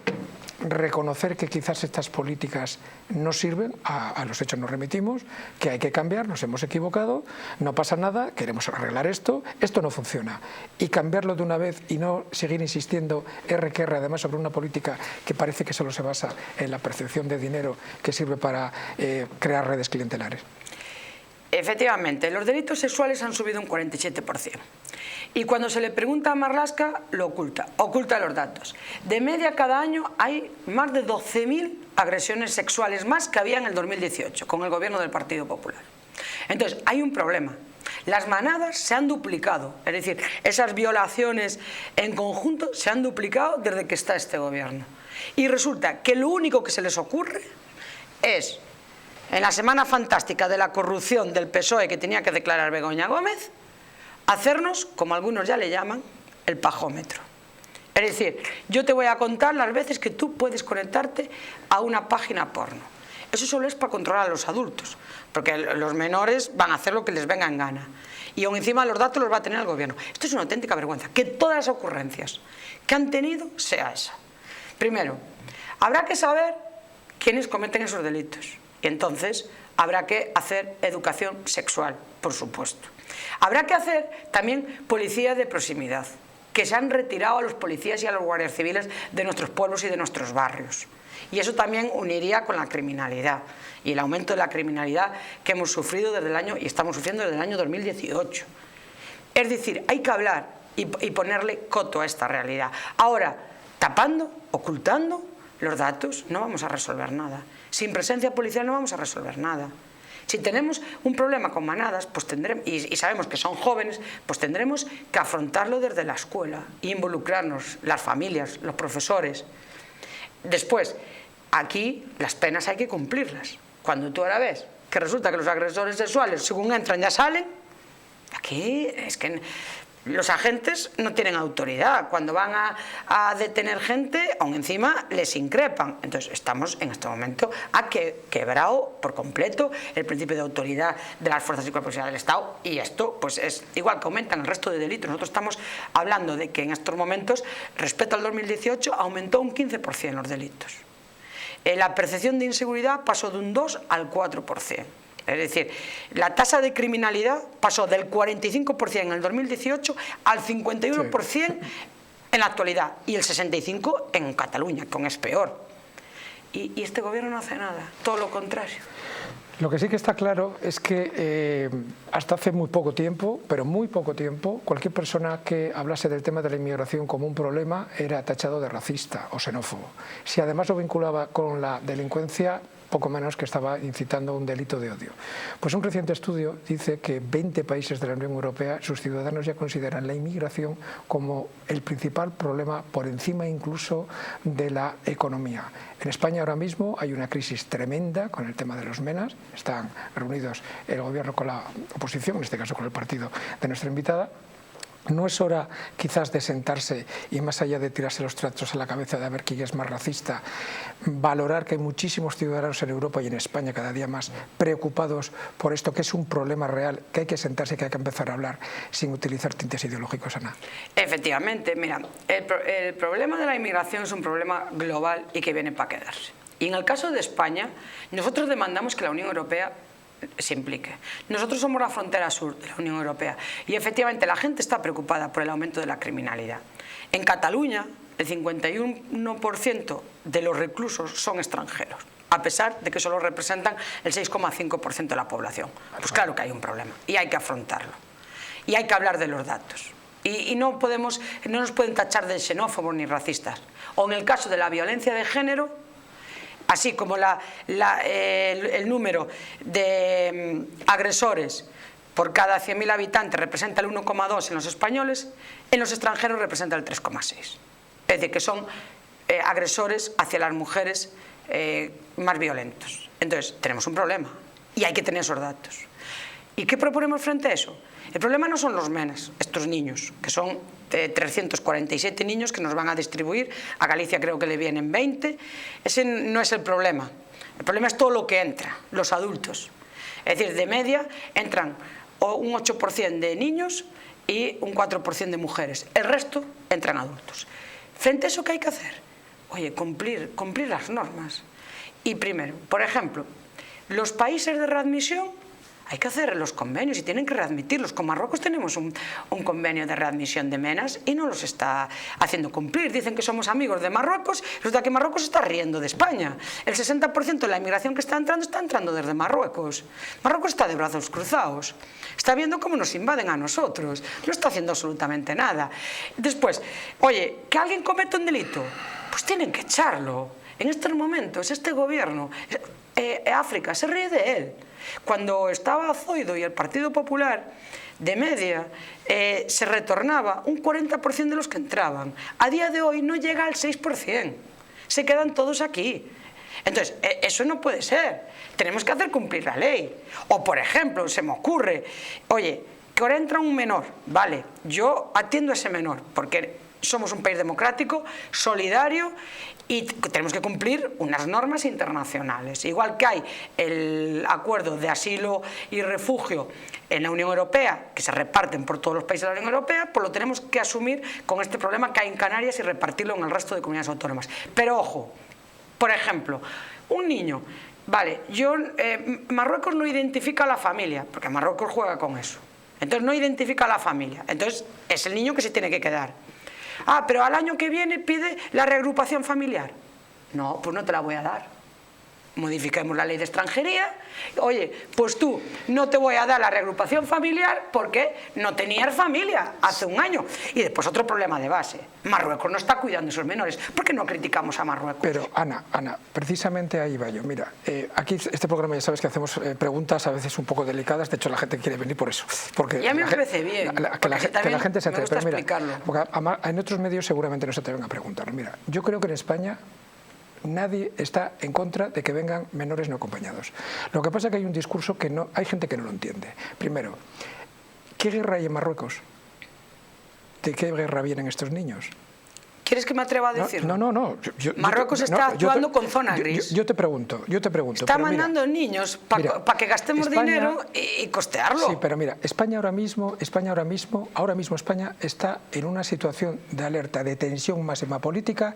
reconocer que quizás estas políticas no sirven? A los hechos nos remitimos, que hay que cambiar, nos hemos equivocado, no pasa nada, queremos arreglar esto no funciona. Y cambiarlo de una vez y no seguir insistiendo que además sobre una política que parece que solo se basa en la percepción de dinero que sirve para crear redes clientelares. Efectivamente, los delitos sexuales han subido un 47%. Y cuando se le pregunta a Marlaska, lo oculta los datos. De media cada año hay más de 12.000 agresiones sexuales más que había en el 2018, con el gobierno del Partido Popular. Entonces, hay un problema. Las manadas se han duplicado, es decir, esas violaciones en conjunto se han duplicado desde que está este gobierno. Y resulta que lo único que se les ocurre es, en la semana fantástica de la corrupción del PSOE que tenía que declarar Begoña Gómez, hacernos, como algunos ya le llaman, el pajómetro. Es decir, yo te voy a contar las veces que tú puedes conectarte a una página porno. Eso solo es para controlar a los adultos, porque los menores van a hacer lo que les venga en gana. Y aún encima los datos los va a tener el gobierno. Esto es una auténtica vergüenza, que todas las ocurrencias que han tenido sea esa. Primero, habrá que saber quiénes cometen esos delitos. Y entonces habrá que hacer educación sexual, por supuesto. Habrá que hacer también policía de proximidad, que se han retirado a los policías y a los guardias civiles de nuestros pueblos y de nuestros barrios. Y eso también uniría con la criminalidad y el aumento de la criminalidad que hemos sufrido desde el año, y estamos sufriendo desde el año 2018. Es decir, hay que hablar y ponerle coto a esta realidad. Ahora, tapando, ocultando los datos, no vamos a resolver nada. Sin presencia policial no vamos a resolver nada. Si tenemos un problema con manadas, pues tendremos, y sabemos que son jóvenes, pues tendremos que afrontarlo desde la escuela e involucrarnos, las familias, los profesores. Después, aquí las penas hay que cumplirlas. Cuando tú ahora ves que resulta que los agresores sexuales, según entran, ya salen, aquí es que los agentes no tienen autoridad. Cuando van a detener gente, aún encima les increpan. Entonces estamos en este momento quebrado por completo el principio de autoridad de las fuerzas y cuerpos del Estado, y esto pues es igual que aumentan el resto de delitos. Nosotros estamos hablando de que en estos momentos, respecto al 2018, aumentó un 15% los delitos. La percepción de inseguridad pasó de un 2 al 4%. Es decir, la tasa de criminalidad pasó del 45% en el 2018 al 51% en la actualidad, y el 65% en Cataluña, que aún es peor. Y este gobierno no hace nada, todo lo contrario. Lo que sí que está claro es que hasta hace muy poco tiempo, pero muy poco tiempo, cualquier persona que hablase del tema de la inmigración como un problema era tachado de racista o xenófobo. Si además lo vinculaba con la delincuencia, poco menos que estaba incitando un delito de odio. Pues un reciente estudio dice que 20 países de la Unión Europea, sus ciudadanos ya consideran la inmigración como el principal problema por encima incluso de la economía. En España ahora mismo hay una crisis tremenda con el tema de los MENAs, están reunidos el gobierno con la oposición, en este caso con el partido de nuestra invitada. ¿No es hora quizás de sentarse y más allá de tirarse los trastos a la cabeza de ver quién es más racista, valorar que hay muchísimos ciudadanos en Europa y en España cada día más preocupados por esto, que es un problema real, que hay que sentarse y que hay que empezar a hablar sin utilizar tintes ideológicos, Ana? Efectivamente, mira, el problema de la inmigración es un problema global y que viene para quedarse. Y en el caso de España, nosotros demandamos que la Unión Europea se implique. Nosotros somos la frontera sur de la Unión Europea y efectivamente la gente está preocupada por el aumento de la criminalidad. En Cataluña el 51% de los reclusos son extranjeros, a pesar de que solo representan el 6,5% de la población. Pues claro que hay un problema y hay que afrontarlo. Y hay que hablar de los datos. Y no nos pueden tachar de xenófobos ni racistas. O en el caso de la violencia de género, así como el número de agresores por cada 100.000 habitantes representa el 1,2 en los españoles, en los extranjeros representa el 3,6. Es decir, que son agresores hacia las mujeres más violentos. Entonces, tenemos un problema y hay que tener esos datos. ¿Y qué proponemos frente a eso? El problema no son los MENAs, estos niños, que son 347 niños que nos van a distribuir. A Galicia creo que le vienen 20. Ese no es el problema. El problema es todo lo que entra, los adultos. Es decir, de media entran un 8% de niños y un 4% de mujeres. El resto entran adultos. Frente a eso, ¿qué hay que hacer? Oye, cumplir las normas. Y primero, por ejemplo, los países de readmisión, hay que hacer los convenios y tienen que readmitirlos. Con Marruecos tenemos un convenio de readmisión de MENAs y no los está haciendo cumplir. Dicen que somos amigos de Marruecos, resulta que Marruecos está riendo de España. El 60% de la inmigración que está entrando desde Marruecos. Marruecos está de brazos cruzados. Está viendo cómo nos invaden a nosotros. No está haciendo absolutamente nada. Después, oye, que alguien cometa un delito, pues tienen que echarlo. En estos momentos, este gobierno, África, se ríe de él. Cuando estaba Zoido y el Partido Popular, de media, se retornaba un 40% de los que entraban. A día de hoy no llega al 6%. Se quedan todos aquí. Entonces, eso no puede ser. Tenemos que hacer cumplir la ley. O, por ejemplo, se me ocurre, oye, que ahora entra un menor. Vale, yo atiendo a ese menor, porque somos un país democrático, solidario y tenemos que cumplir unas normas internacionales. Igual que hay el acuerdo de asilo y refugio en la Unión Europea, que se reparten por todos los países de la Unión Europea, pues lo tenemos que asumir con este problema que hay en Canarias y repartirlo en el resto de comunidades autónomas. Pero ojo, por ejemplo, un niño, vale, Marruecos no identifica a la familia, porque Marruecos juega con eso. Entonces no identifica a la familia, entonces es el niño que se tiene que quedar. Ah, pero al año que viene pide la reagrupación familiar. No, pues no te la voy a dar. Modifiquemos la ley de extranjería. Oye, pues tú no te voy a dar la reagrupación familiar porque no tenías familia hace un año. Y después otro problema de base. Marruecos no está cuidando a esos menores. ¿Por qué no criticamos a Marruecos? Pero, Ana, precisamente ahí va yo. Mira, aquí este programa ya sabes que hacemos preguntas a veces un poco delicadas. De hecho, la gente quiere venir por eso. Porque y a mí me parece bien. Que la gente se atreve. Pero mira, porque en otros medios seguramente no se atreven a preguntar. Mira, yo creo que en España nadie está en contra de que vengan menores no acompañados. Lo que pasa es que hay un discurso que no, hay gente que no lo entiende. Primero, ¿qué guerra hay en Marruecos? ¿De qué guerra vienen estos niños? ¿Quieres que me atreva a decirlo? No. Marruecos está actuando con zona gris. Yo te pregunto. Está mandando niños para que gastemos España, dinero y costearlo. Sí, pero mira, España ahora mismo España está en una situación de alerta, de tensión máxima política,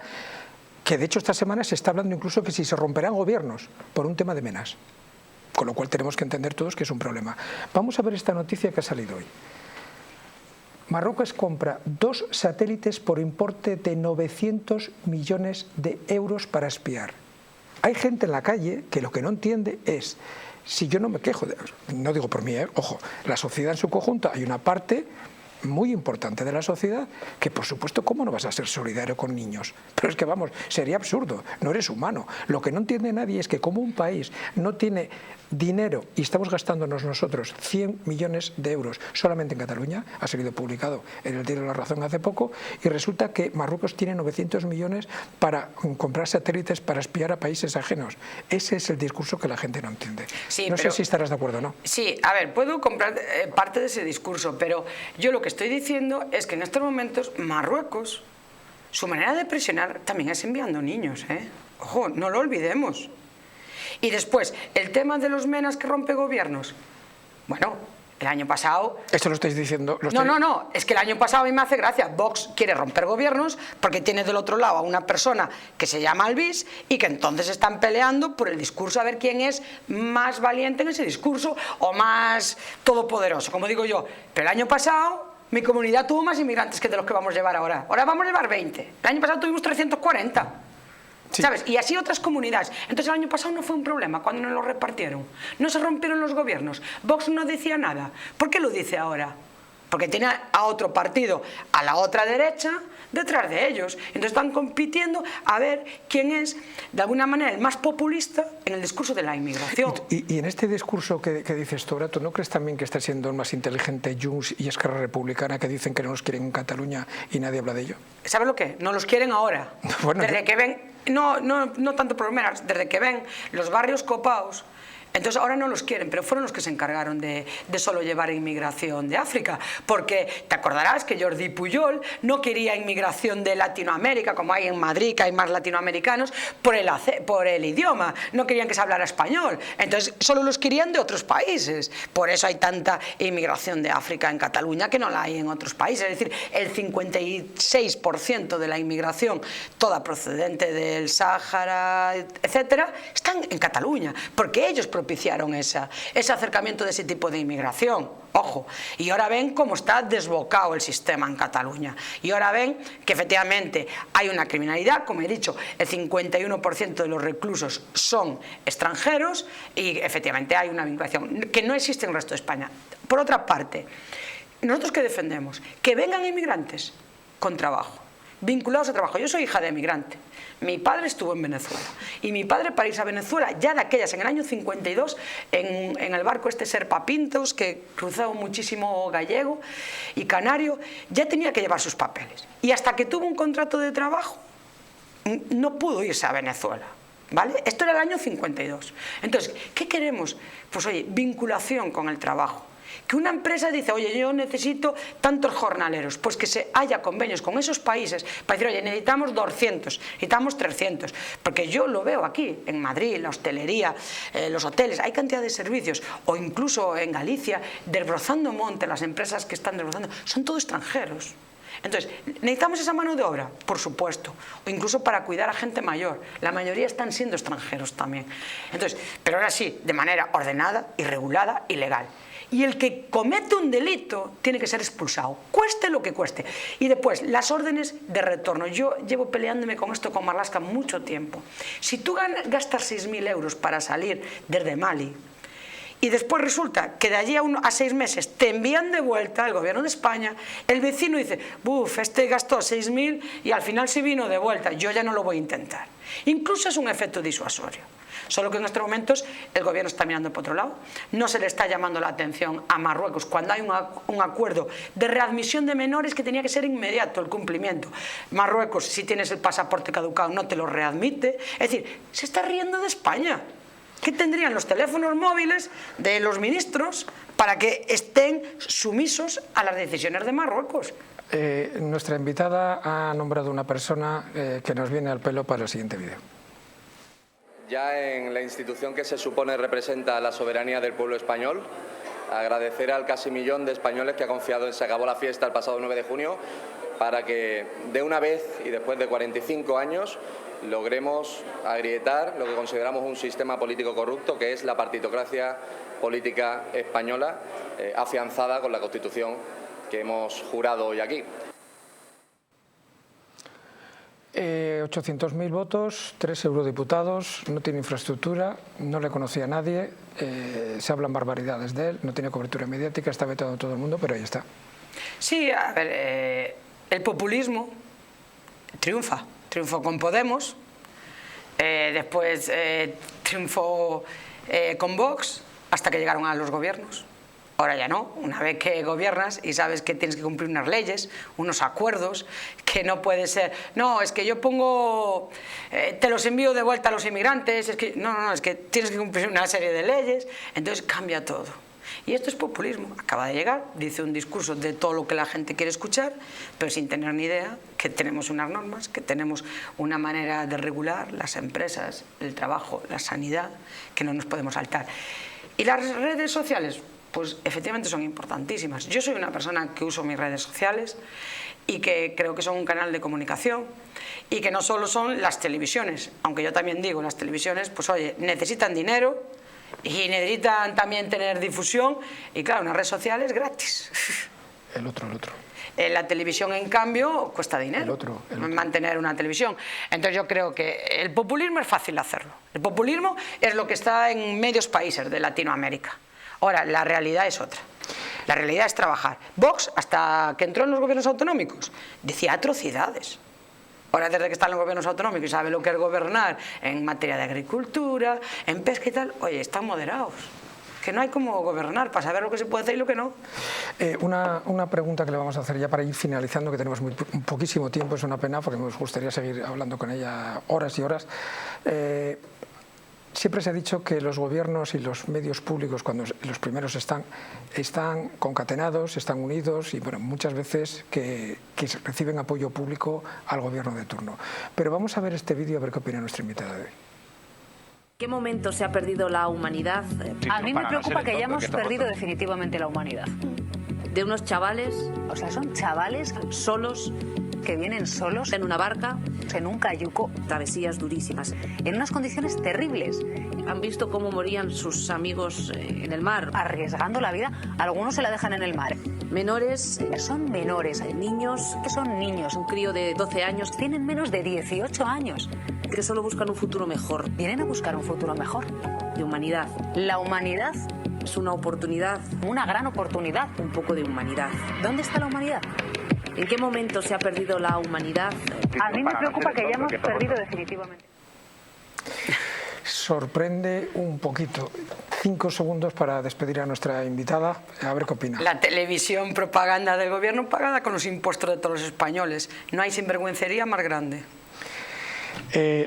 que de hecho esta semana se está hablando incluso que si se romperán gobiernos por un tema de MENAs. Con lo cual tenemos que entender todos que es un problema. Vamos a ver esta noticia que ha salido hoy. Marruecos compra 2 satélites por importe de 900 millones de euros para espiar. Hay gente en la calle que lo que no entiende es, si yo no me quejo, no digo por mí, ojo, la sociedad en su conjunto, hay una parte muy importante de la sociedad, que por supuesto, ¿cómo no vas a ser solidario con niños? Pero es que vamos, sería absurdo, no eres humano. Lo que no entiende nadie es que como un país no tiene dinero y estamos gastándonos nosotros 100 millones de euros solamente en Cataluña, ha salido publicado en el diario La Razón hace poco, y resulta que Marruecos tiene 900 millones para comprar satélites para espiar a países ajenos. Ese es el discurso que la gente no entiende. Sí, no sé si estarás de acuerdo o no. Sí, a ver, puedo comprar parte de ese discurso, pero yo lo que estoy diciendo es que en estos momentos Marruecos, su manera de presionar también es enviando niños, ¿eh? Ojo, no lo olvidemos. Y después, el tema de los menas que rompe gobiernos. Bueno, el año pasado... Esto lo estáis diciendo... No, es que el año pasado a mí me hace gracia. Vox quiere romper gobiernos porque tiene del otro lado a una persona que se llama Albís y que entonces están peleando por el discurso a ver quién es más valiente en ese discurso o más todopoderoso, como digo yo. Pero el año pasado mi comunidad tuvo más inmigrantes que de los que vamos a llevar ahora. Ahora vamos a llevar 20. El año pasado tuvimos 340. Sí. ¿Sabes? Y así otras comunidades. Entonces el año pasado no fue un problema cuando nos lo repartieron. No se rompieron los gobiernos. Vox no decía nada. ¿Por qué lo dice ahora? Porque tiene a otro partido, a la otra derecha, detrás de ellos. Entonces están compitiendo a ver quién es, de alguna manera, el más populista en el discurso de la inmigración. Y en este discurso que dices tú ahora, ¿tú no crees también que está siendo el más inteligente Junts y Esquerra Republicana, que dicen que no los quieren en Cataluña y nadie habla de ello? ¿Sabes lo que? No los quieren ahora. Bueno, desde que ven, no tanto problemas, desde que ven los barrios copados. Entonces ahora no los quieren, pero fueron los que se encargaron de solo llevar inmigración de África, porque te acordarás que Jordi Pujol no quería inmigración de Latinoamérica, como hay en Madrid, que hay más latinoamericanos, por el idioma, no querían que se hablara español, entonces solo los querían de otros países, por eso hay tanta inmigración de África en Cataluña que no la hay en otros países, es decir, el 56% de la inmigración, toda procedente del Sáhara, etcétera, están en Cataluña, porque ellos propiciaron ese acercamiento de ese tipo de inmigración. Ojo, y ahora ven cómo está desbocado el sistema en Cataluña. Y ahora ven que efectivamente hay una criminalidad, como he dicho, el 51% de los reclusos son extranjeros y efectivamente hay una vinculación que no existe en el resto de España. Por otra parte, ¿nosotros qué defendemos? Que vengan inmigrantes con trabajo, vinculados a trabajo. Yo soy hija de emigrante. Mi padre estuvo en Venezuela y mi padre para irse a Venezuela, ya de aquellas, en el año 52, en el barco este Serpa Pintos, que cruzaba muchísimo gallego y canario, ya tenía que llevar sus papeles. Y hasta que tuvo un contrato de trabajo, no pudo irse a Venezuela. ¿Vale? Esto era el año 52. Entonces, ¿qué queremos? Pues oye, vinculación con el trabajo. Que una empresa dice, oye, yo necesito tantos jornaleros, pues que se haya convenios con esos países para decir, oye, necesitamos 200, necesitamos 300, porque yo lo veo aquí, en Madrid, la hostelería, los hoteles, hay cantidad de servicios, o incluso en Galicia, desbrozando monte, las empresas que están desbrozando, son todos extranjeros. Entonces, ¿necesitamos esa mano de obra? Por supuesto, o incluso para cuidar a gente mayor. La mayoría están siendo extranjeros también. Entonces, pero ahora sí, de manera ordenada y regulada y legal. Y el que comete un delito tiene que ser expulsado, cueste lo que cueste. Y después, las órdenes de retorno. Yo llevo peleándome con esto con Marlaska mucho tiempo. Si tú gastas 6.000 euros para salir desde Mali y después resulta que de allí a 6 meses te envían de vuelta al gobierno de España, el vecino dice, buf, este gastó 6.000 y al final se vino de vuelta, yo ya no lo voy a intentar. Incluso es un efecto disuasorio. Solo que en estos momentos el gobierno está mirando por otro lado, no se le está llamando la atención a Marruecos cuando hay un acuerdo de readmisión de menores que tenía que ser inmediato el cumplimiento. Marruecos, si tienes el pasaporte caducado, no te lo readmite. Es decir, se está riendo de España. ¿Qué tendrían los teléfonos móviles de los ministros para que estén sumisos a las decisiones de Marruecos? Nuestra invitada ha nombrado una persona que nos viene al pelo para el siguiente vídeo. Ya en la institución que se supone representa la soberanía del pueblo español, agradecer al casi millón de españoles que ha confiado en Se acabó la fiesta el pasado 9 de junio para que de una vez y después de 45 años logremos agrietar lo que consideramos un sistema político corrupto, que es la partitocracia política española, afianzada con la Constitución que hemos jurado hoy aquí. 800.000 votos, 3 eurodiputados, no tiene infraestructura, no le conocía a nadie, se hablan barbaridades de él, no tiene cobertura mediática, está vetado a todo el mundo, pero ahí está. Sí, a ver, el populismo triunfó con Podemos, después triunfó con Vox, hasta que llegaron a los gobiernos. Ahora ya no, una vez que gobiernas y sabes que tienes que cumplir unas leyes, unos acuerdos, que no puede ser, no, es que yo pongo, te los envío de vuelta a los inmigrantes, es que no, es que tienes que cumplir una serie de leyes, entonces cambia todo. Y esto es populismo, acaba de llegar, dice un discurso de todo lo que la gente quiere escuchar, pero sin tener ni idea que tenemos unas normas, que tenemos una manera de regular las empresas, el trabajo, la sanidad, que no nos podemos saltar. ¿Y las redes sociales? Pues efectivamente son importantísimas. Yo soy una persona que uso mis redes sociales y que creo que son un canal de comunicación y que no solo son las televisiones, aunque yo también digo, las televisiones, pues oye, necesitan dinero y necesitan también tener difusión y claro, una red social es gratis. El otro. La televisión, en cambio, cuesta dinero, mantener una televisión. Entonces yo creo que el populismo es fácil hacerlo. El populismo es lo que está en medios países de Latinoamérica. Ahora, la realidad es otra. La realidad es trabajar. Vox, hasta que entró en los gobiernos autonómicos, decía atrocidades. Ahora, desde que está en los gobiernos autonómicos y sabe lo que es gobernar en materia de agricultura, en pesca y tal, oye, están moderados. Que no hay cómo gobernar para saber lo que se puede hacer y lo que no. Una pregunta que le vamos a hacer ya para ir finalizando, que tenemos poquísimo tiempo, es una pena porque nos gustaría seguir hablando con ella horas y horas. Siempre se ha dicho que los gobiernos y los medios públicos, cuando los primeros están concatenados, están unidos y bueno, muchas veces que reciben apoyo público al gobierno de turno. Pero vamos a ver este vídeo a ver qué opina nuestra invitada de hoy. ¿En qué momento se ha perdido la humanidad? A mí me preocupa que hayamos perdido definitivamente la humanidad. De unos chavales... O sea, son chavales solos... que vienen solos en una barca, en un cayuco, travesías durísimas, en unas condiciones terribles. Han visto cómo morían sus amigos en el mar, arriesgando la vida. Algunos se la dejan en el mar. Menores, son menores, niños, que son niños, un crío de 12 años, tienen menos de 18 años, que solo buscan un futuro mejor. Vienen a buscar un futuro mejor. De humanidad. La humanidad es una oportunidad, una gran oportunidad. Un poco de humanidad. ¿Dónde está la humanidad? ¿En qué momento se ha perdido la humanidad? A mí me preocupa que hayamos perdido definitivamente. Sorprende un poquito. 5 segundos para despedir a nuestra invitada. A ver qué opina. La televisión propaganda del gobierno pagada con los impuestos de todos los españoles. No hay sinvergüencería más grande.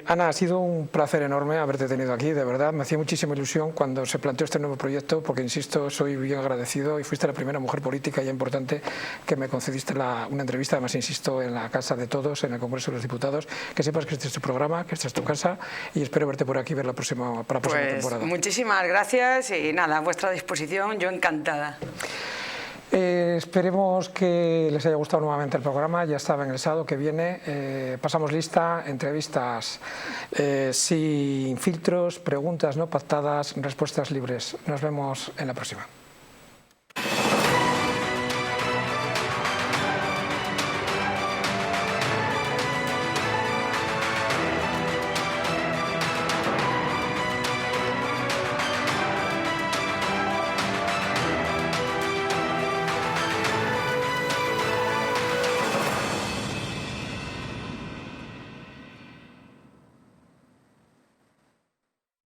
Ana, ha sido un placer enorme haberte tenido aquí, de verdad. Me hacía muchísima ilusión cuando se planteó este nuevo proyecto, porque, insisto, soy bien agradecido y fuiste la primera mujer política ya importante que me concediste una entrevista, además, insisto, en la Casa de Todos, en el Congreso de los Diputados. Que sepas que este es tu programa, que esta es tu casa y espero verte por aquí para la próxima temporada. Muchísimas gracias y nada, a vuestra disposición, yo encantada. Esperemos que les haya gustado nuevamente el programa. Ya estaba en el sábado que viene. Pasamos lista, entrevistas sin filtros, preguntas no pactadas, respuestas libres. Nos vemos en la próxima.